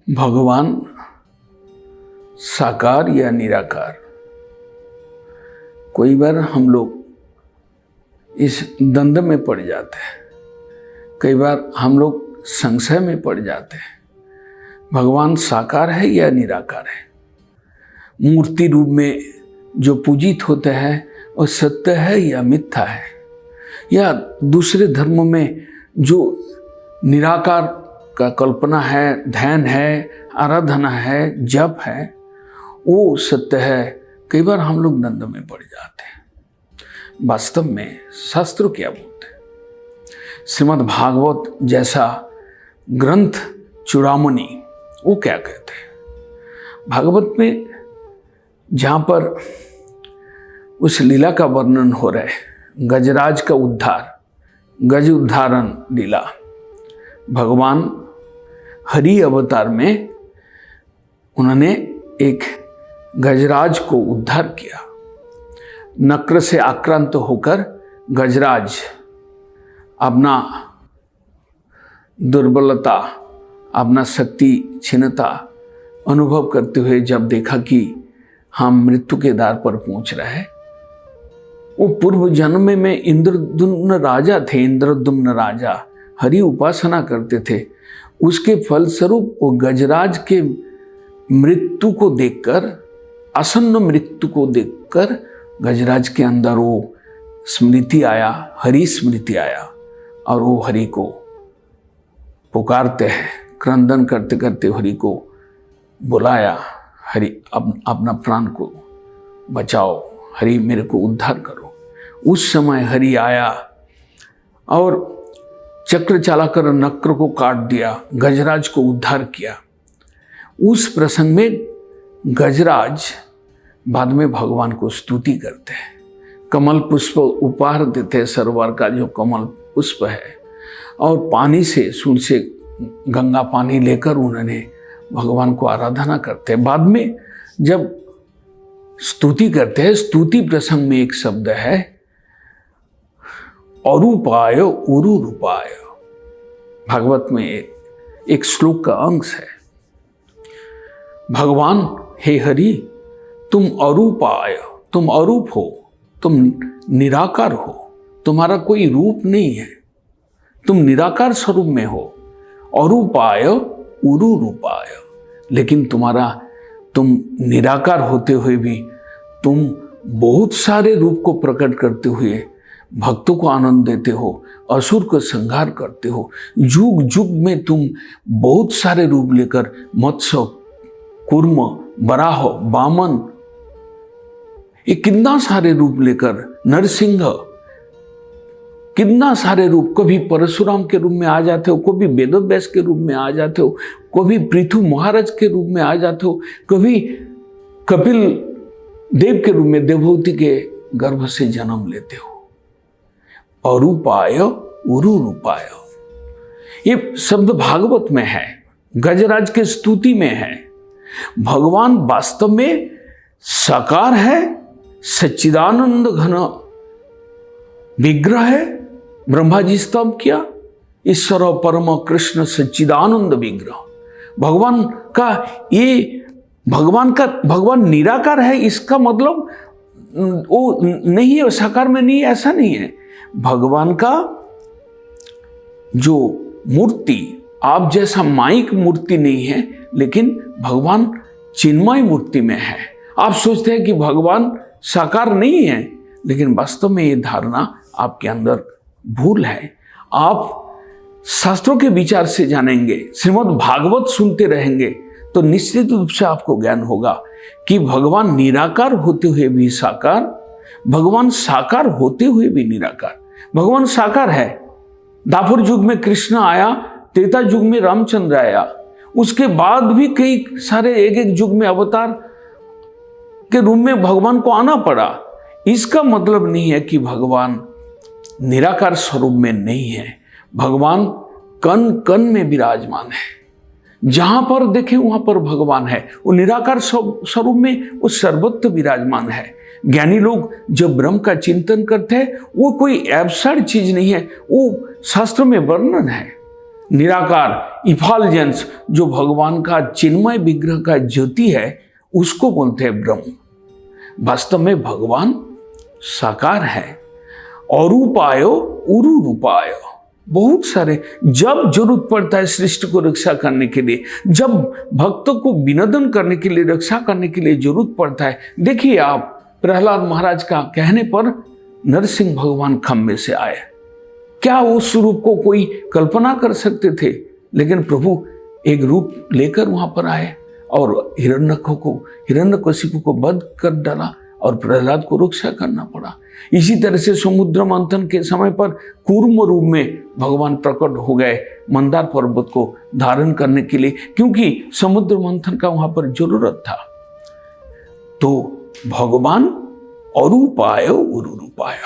भगवान साकार या निराकार, कई बार हम लोग इस द्वंद्व में पड़ जाते हैं, कई बार हम लोग संशय में पड़ जाते हैं। भगवान साकार है या निराकार है? मूर्ति रूप में जो पूजित होते हैं वो सत्य है या मिथ्या है? या दूसरे धर्मों में जो निराकार का कल्पना है, ध्यान है, आराधना है, जप है, वो सत्य है? कई बार हम लोग द्वंद्व में पड़ जाते हैं। वास्तव में शास्त्र क्या बोलते हैं? श्रीमद् भागवत जैसा ग्रंथ चूड़ामणि वो क्या कहते हैं? भागवत में जहाँ पर उस लीला का वर्णन हो रहा है, गजराज का उद्धार, गज उद्धारण लीला, भगवान हरि अवतार में उन्होंने एक गजराज को उद्धार किया। नक्र से आक्रांत होकर गजराज अपना दुर्बलता, अपना शक्ति क्षीणता अनुभव करते हुए जब देखा कि हम मृत्यु के द्वार पर पहुंच रहे हैं, वो पूर्व जन्म में इंद्रदुम्न राजा थे। इंद्रदुम्न राजा हरि उपासना करते थे, उसके फलस्वरूप वो गजराज के मृत्यु को देखकर, आसन्न मृत्यु को देखकर गजराज के अंदर वो स्मृति आया, हरि स्मृति आया, और वो हरि को पुकारते हैं, क्रंदन करते करते हरि को बुलाया, हरि अपना प्राण को बचाओ, हरि मेरे को उद्धार करो। उस समय हरि आया और चक्र चलाकर नक्र को काट दिया, गजराज को उद्धार किया। उस प्रसंग में गजराज बाद में भगवान को स्तुति करते हैं, कमल पुष्प उपहार देते हैं, सरोवर का जो कमल पुष्प है, और पानी से, सूर्य से गंगा पानी लेकर उन्होंने भगवान को आराधना करते हैं। बाद में जब स्तुति करते हैं, स्तुति प्रसंग में एक शब्द है अरूपाय उरु रूपाय। भागवत में एक श्लोक का अंश है, भगवान हे हरि तुम अरूपाय, तुम अरूप हो, तुम निराकार हो, तुम्हारा कोई रूप नहीं है, तुम निराकार स्वरूप में हो। अरूपाय उरु रूपाय, लेकिन तुम निराकार होते हुए भी तुम बहुत सारे रूप को प्रकट करते हुए भक्तों को आनंद देते हो, असुर को संहार करते हो। युग युग में तुम बहुत सारे रूप लेकर मत्स्य, कूर्म, वराह, वामन, ये कितना सारे रूप लेकर, नरसिंह, कितना सारे रूप, कभी परशुराम के रूप में आ जाते हो, कभी वेदव्यास के रूप में आ जाते हो, कभी पृथु महाराज के रूप में आ जाते हो, कभी कपिल देव के रूप में देवहूति के गर्भ से जन्म लेते हो। अरूपाय उरु रूपाय, ये शब्द भागवत में है, गजराज के स्तुति में है। भगवान वास्तव में साकार है, सच्चिदानंद घन विग्रह है। ब्रह्मा जी स्तव किया, ईश्वर परम कृष्ण सच्चिदानंद विग्रह। भगवान निराकार है, इसका मतलब वो नहीं है, साकार में नहीं है, ऐसा नहीं है। भगवान का जो मूर्ति आप जैसा माइक मूर्ति नहीं है, लेकिन भगवान चिन्मय मूर्ति में है। आप सोचते हैं कि भगवान साकार नहीं है, लेकिन वास्तव में ये धारणा आपके अंदर भूल है। आप शास्त्रों के विचार से जानेंगे, श्रीमद् भागवत सुनते रहेंगे, तो निश्चित रूप से आपको ज्ञान होगा कि भगवान निराकार होते हुए भी साकार, भगवान साकार होते हुए भी निराकार। भगवान साकार है। दापुर युग में कृष्ण आया, त्रेता युग में रामचंद्र आया, उसके बाद भी कई सारे एक एक युग में अवतार के रूप में भगवान को आना पड़ा। इसका मतलब नहीं है कि भगवान निराकार स्वरूप में नहीं है। भगवान कण कण में विराजमान है, जहां पर देखे वहां पर भगवान है। वो निराकार स्वरूप में वो सर्वत्र विराजमान है, ज्ञानी लोग जब ब्रह्म का चिंतन करते हैं वो कोई एब्सर्ड चीज नहीं है, वो शास्त्र में वर्णन है। निराकार इफालजेंस जो भगवान का चिन्मय विग्रह का ज्योति है उसको बोलते हैं ब्रह्म। वास्तव में भगवान साकार है। अरूपायो उरु रूपायो, बहुत सारे जब जरूरत पड़ता है सृष्टि को रक्षा करने के लिए, जब भक्तों को विनोदन करने के लिए, रक्षा करने के लिए जरूरत पड़ता है। देखिए आप, प्रहलाद महाराज का कहने पर नरसिंह भगवान खम्भे से आए। क्या उस रूप को कोई कल्पना कर सकते थे? लेकिन प्रभु एक रूप लेकर वहां पर आए और हिरण्यकशिपु को वध कर डाला और प्रहलाद को रक्षा करना पड़ा। इसी तरह से समुद्र मंथन के समय पर कूर्म रूप में भगवान प्रकट हो गए मंदार पर्वत को धारण करने के लिए, क्योंकि समुद्र मंथन का वहां पर जरूरत था। तो भगवान अरूपाय उरूपाय,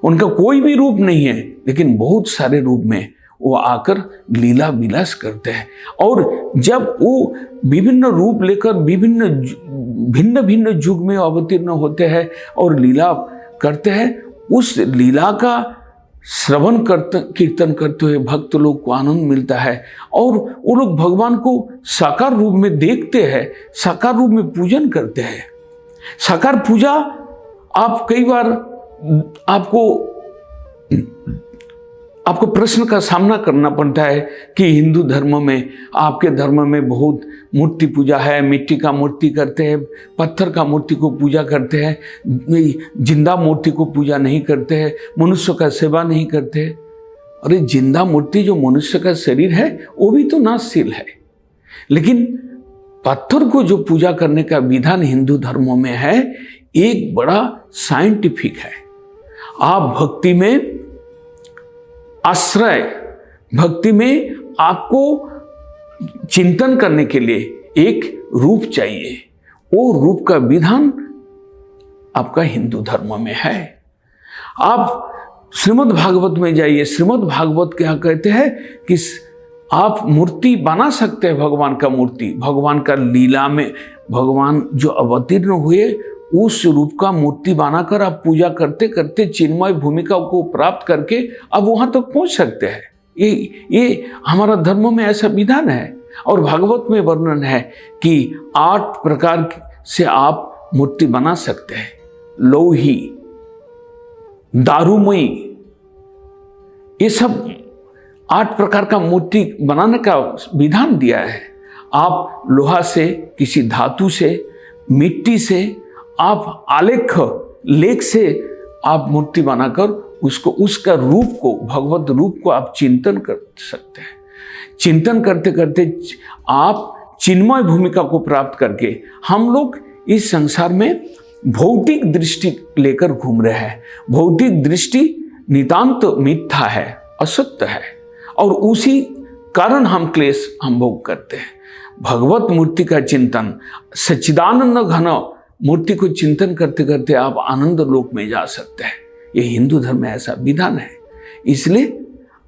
उनका कोई भी रूप नहीं है, लेकिन बहुत सारे रूप में वो आकर लीला विलास करते हैं। और जब वो विभिन्न रूप लेकर भिन्न भिन्न युग में अवतीर्ण होते हैं और लीला करते हैं, उस लीला का श्रवण कीर्तन करते हुए भक्त लोग को आनंद मिलता है और वो लोग भगवान को साकार रूप में देखते हैं, साकार रूप में पूजन करते हैं। साकार पूजा आप कई बार आपको प्रश्न का सामना करना पड़ता है कि हिंदू धर्म में, आपके धर्म में बहुत मूर्ति पूजा है, मिट्टी का मूर्ति करते हैं, पत्थर का मूर्ति को पूजा करते हैं, जिंदा मूर्ति को पूजा नहीं करते हैं, मनुष्य का सेवा नहीं करते। अरे जिंदा मूर्ति जो मनुष्य का शरीर है वो भी तो नाशशील है, लेकिन पत्थर को जो पूजा करने का विधान हिंदू धर्मों में है एक बड़ा साइंटिफिक है। आप भक्ति में आश्रय, भक्ति में आपको चिंतन करने के लिए एक रूप चाहिए, वो रूप का विधान आपका हिंदू धर्म में है। आप श्रीमद् भागवत में जाइए, श्रीमद् भागवत क्या कहते हैं कि आप मूर्ति बना सकते हैं, भगवान का मूर्ति, भगवान का लीला में भगवान जो अवतीर्ण हुए उस रूप का मूर्ति बनाकर आप पूजा करते करते चिन्मय भूमिका को प्राप्त करके अब वहां तक पहुंच सकते हैं। ये हमारा धर्म में ऐसा विधान है। और भागवत में वर्णन है कि 8 प्रकार से आप मूर्ति बना सकते हैं। लोही, दारूमयी, ये सब 8 प्रकार का मूर्ति बनाने का विधान दिया है। आप लोहा से, किसी धातु से, मिट्टी से, आप लेख से आप मूर्ति बनाकर उसका रूप को, भगवत रूप को आप चिंतन कर सकते हैं। चिंतन करते करते आप चिन्मय भूमिका को प्राप्त करके, हम लोग इस संसार में भौतिक दृष्टि लेकर घूम रहे हैं। भौतिक दृष्टि नितांत मिथ्या है, असत्य है, और उसी कारण हम क्लेश भोग करते हैं। भगवत मूर्ति का चिंतन, सच्चिदानंद घन मूर्ति को चिंतन करते करते आप आनंद लोक में जा सकते हैं। ये हिंदू धर्म में ऐसा विधान है। इसलिए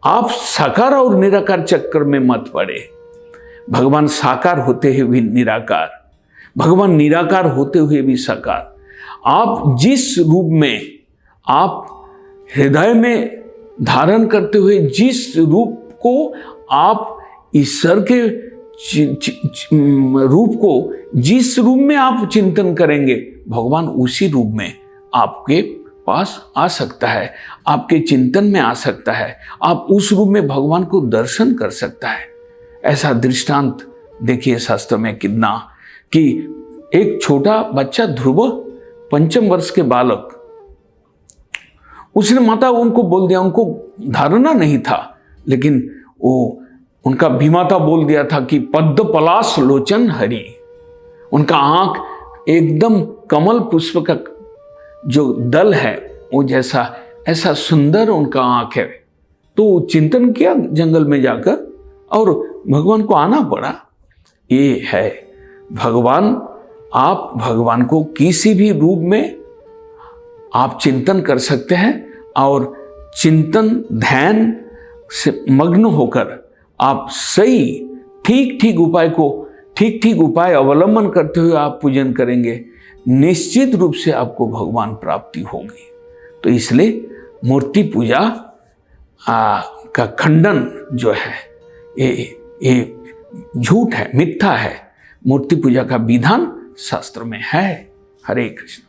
आप साकार और निराकार चक्कर में मत पड़े। भगवान साकार होते हुए भी निराकार, भगवान निराकार होते हुए भी साकार। आप जिस रूप में आप हृदय में धारण करते हुए जिस रूप को आप ईश्वर के रूप को जिस रूप में आप चिंतन करेंगे, भगवान उसी रूप में आपके पास आ सकता है, आपके चिंतन में आ सकता है। आप उस रूप में भगवान को दर्शन कर सकता है। ऐसा दृष्टांत देखिए शास्त्र में कितना, कि एक छोटा बच्चा ध्रुव, 5 वर्ष के बालक, उसने माता उनको बोल दिया, उनको धारणा नहीं था, लेकिन वो उनका विमाता बोल दिया था कि पद्म पलाश लोचन हरि। उनका आंख एकदम कमल पुष्प का जो दल है वो जैसा, ऐसा सुंदर उनका आंख है। तो चिंतन किया जंगल में जाकर और भगवान को आना पड़ा। ये है भगवान। आप भगवान को किसी भी रूप में आप चिंतन कर सकते हैं और चिंतन ध्यान से मग्न होकर आप ठीक ठीक उपाय अवलंबन करते हुए आप पूजन करेंगे। निश्चित रूप से आपको भगवान प्राप्ति होगी। तो इसलिए मूर्ति पूजा का खंडन जो है ये झूठ है, मिथ्या है। मूर्ति पूजा का विधान शास्त्र में है। हरे कृष्ण।